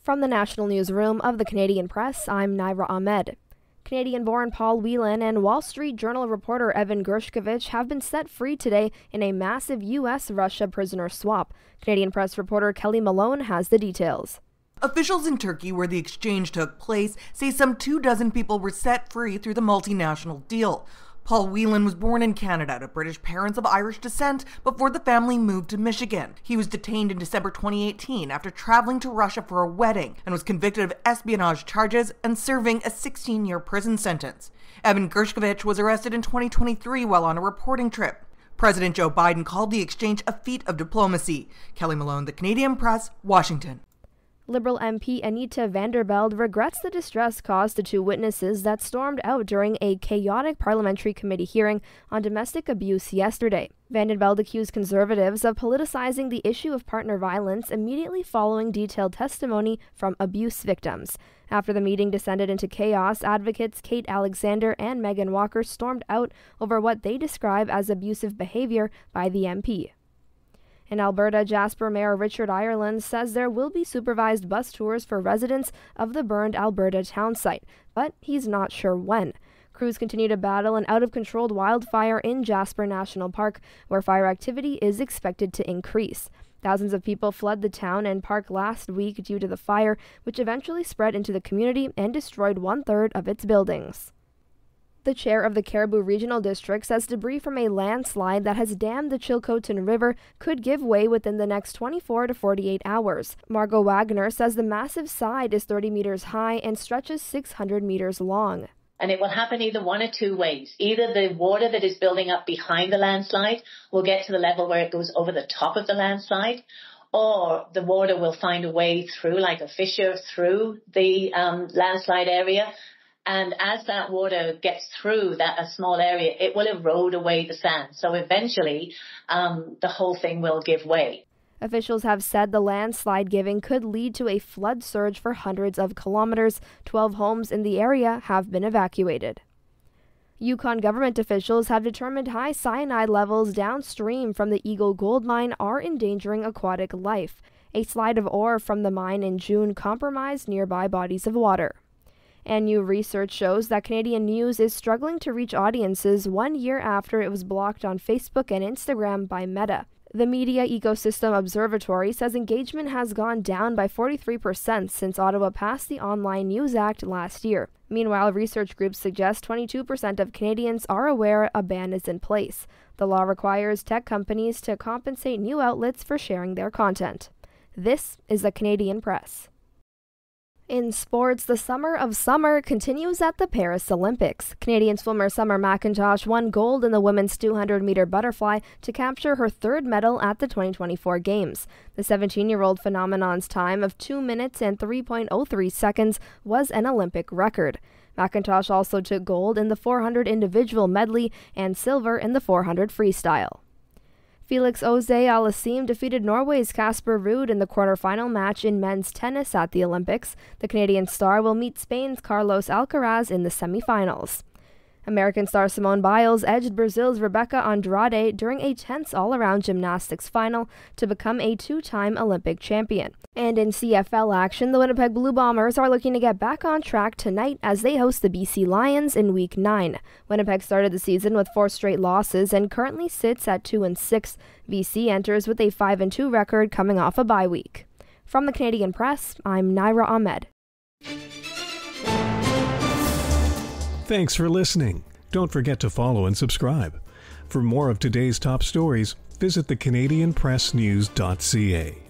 From the National Newsroom of the Canadian Press, I'm Naira Ahmed. Canadian-born Paul Whelan and Wall Street Journal reporter Evan Gershkovich have been set free today in a massive U.S.-Russia prisoner swap. Canadian Press reporter Kelly Malone has the details. Officials in Turkey, where the exchange took place, say some 24 people were set free through the multinational deal. Paul Whelan was born in Canada to British parents of Irish descent before the family moved to Michigan. He was detained in December 2018 after traveling to Russia for a wedding and was convicted of espionage charges and serving a 16-year prison sentence. Evan Gershkovich was arrested in 2023 while on a reporting trip. President Joe Biden called the exchange a feat of diplomacy. Kelly Malone, The Canadian Press, Washington. Liberal MP Anita Vandervelde regrets the distress caused to two witnesses that stormed out during a chaotic parliamentary committee hearing on domestic abuse yesterday. Vandervelde accused Conservatives of politicizing the issue of partner violence immediately following detailed testimony from abuse victims. After the meeting descended into chaos, advocates Kate Alexander and Megan Walker stormed out over what they describe as abusive behavior by the MP. In Alberta, Jasper Mayor Richard Ireland says there will be supervised bus tours for residents of the burned Alberta town site, but he's not sure when. Crews continue to battle an out-of-control wildfire in Jasper National Park, where fire activity is expected to increase. Thousands of people fled the town and park last week due to the fire, which eventually spread into the community and destroyed 1/3 of its buildings. The chair of the Cariboo Regional District says debris from a landslide that has dammed the Chilcotin River could give way within the next 24 to 48 hours. Margot Wagner says the massive side is 30 meters high and stretches 600 meters long. And it will happen either one or two ways. Either the water that is building up behind the landslide will get to the level where it goes over the top of the landslide, or the water will find a way through, like a fissure through the landslide area. And as that water gets through a small area, it will erode away the sand. So eventually, the whole thing will give way. Officials have said the landslide giving could lead to a flood surge for hundreds of kilometers. 12 homes in the area have been evacuated. Yukon government officials have determined high cyanide levels downstream from the Eagle gold mine are endangering aquatic life. A slide of ore from the mine in June compromised nearby bodies of water. And new research shows that Canadian news is struggling to reach audiences 1 year after it was blocked on Facebook and Instagram by Meta. The Media Ecosystem Observatory says engagement has gone down by 43% since Ottawa passed the Online News Act last year. Meanwhile, research groups suggest 22% of Canadians are aware a ban is in place. The law requires tech companies to compensate new outlets for sharing their content. This is the Canadian Press. In sports, the summer of summer continues at the Paris Olympics. Canadian swimmer Summer McIntosh won gold in the women's 200-meter butterfly to capture her third medal at the 2024 Games. The 17-year-old phenomenon's time of 2 minutes and 3.03 seconds was an Olympic record. McIntosh also took gold in the 400 individual medley and silver in the 400 freestyle. Felix Auger-Aliassime defeated Norway's Casper Ruud in the quarterfinal match in men's tennis at the Olympics. The Canadian star will meet Spain's Carlos Alcaraz in the semifinals. American star Simone Biles edged Brazil's Rebeca Andrade during a tense all-around gymnastics final to become a two-time Olympic champion. And in CFL action, the Winnipeg Blue Bombers are looking to get back on track tonight as they host the BC Lions in Week 9. Winnipeg started the season with 4 straight losses and currently sits at 2-6. BC enters with a 5-2 record coming off a bye week. From the Canadian Press, I'm Naira Ahmed. Thanks for listening. Don't forget to follow and subscribe. For more of today's top stories, visit thecanadianpressnews.ca.